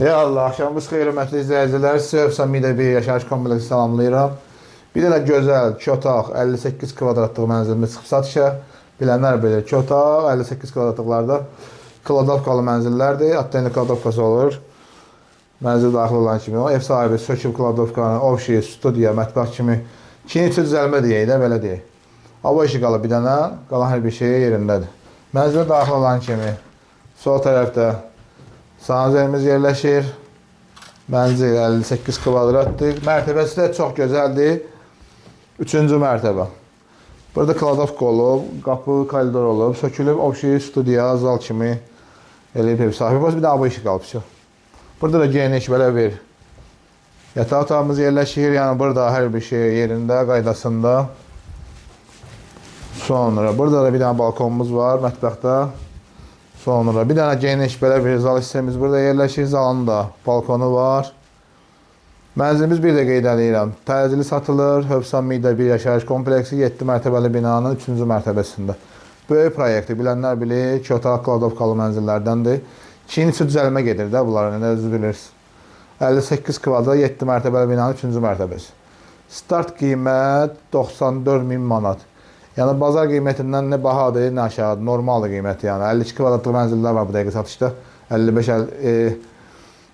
Ya Allah, axşamınız xeyir, hörmətli izləyicilər. Sizə Hövsan Midə bir yaşayış kompleksi salamlayıram. Bir dənə gözəl, 2 otaq, 58 kvadratlıq mənzilimiz çıxıb satışa. Bilənlər bilir, 2 otaq, 58 kvadratlıqlarda kladovkalı mənzillərdir. Attenli kladovkası olur. Mənzil daxil olan kimi o. Ev sahibi söküb kladovkanı, ovşi, studiya, mətbəx kimi 2-3 düzəlmə deyək də, belə deyək. Hava işi qalıb bir dənə, qalan hər bir şey yerindədir. Mənzilə daxil olan kimi sol tərəfdə sanuzəlimiz yerləşir. Mənzil 58 kvadratdır. Mərtəbəsi də çox gözəldir. 3-cü mərtəbə. Burada kladovka olub, qapı, koridor olub, sökülüb, ovşi, studiya, zal kimi eləyib ev sahibi. Bir də hava işi qalıb. Burada da geniş belə bir yataq otağımız yerləşir. Yəni burada hər bir şey yerində, qaydasında. Sonra burada da bir dənə balkonumuz var mətbəxdə. Sonra bir dənə geniş belə bir zal hissəmiz burada yerləşir. Zalın da balkonu var. Mənzilimiz bir də qeyd edirəm. Təcili satılır. Hövsan Midə bir yaşayış kompleksi 7 mərtəbəli binanın 3-cü mərtəbəsində. Böyük proyektdir. Bilənlər bilir. 2 otaq kladovkalı mənzillərdəndir. 2-ci düzəlmə gedir də bunların, özünüz bilirsiniz. 58 kvadrat 7 mərtəbəli binanın 3-cü mərtəbəsi. Start qiymət 94.000 manat. Yəni bazar qiymətindən nə bahadır, nə aşağıdır, normaldır qiyməti yəni. 52 kvadratlıq mənzillər var bu dəqiqə satışda.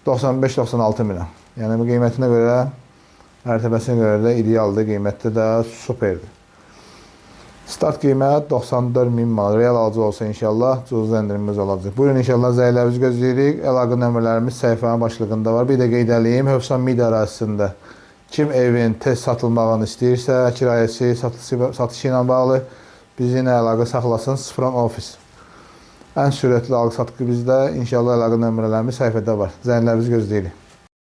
95-96 minə. Yəni bu qiymətinə görə, mərtəbəsinə görə də idealdır, qiyməti də superdir. Start qiymət 94.000 manat. Real alıcı olsa inşallah cüzi endirimimiz olacaq. Buyurun inşallah zəylərimizi gözləyirik. Əlaqə nömrələrimiz səhifənin başlığında var. Bir də qeyd edeyim, Hövsan Midə ərazisində kim evin tez satılmağını istəyirsə, kirayəsi, satışı ilə bağlı bizimlə əlaqə saxlasın, 0 ofis. Ən sürətli alıq-satqı bizdə. İnşallah əlaqə nömrələrimiz səhifədə var. Zəylərimizi gözləyirik.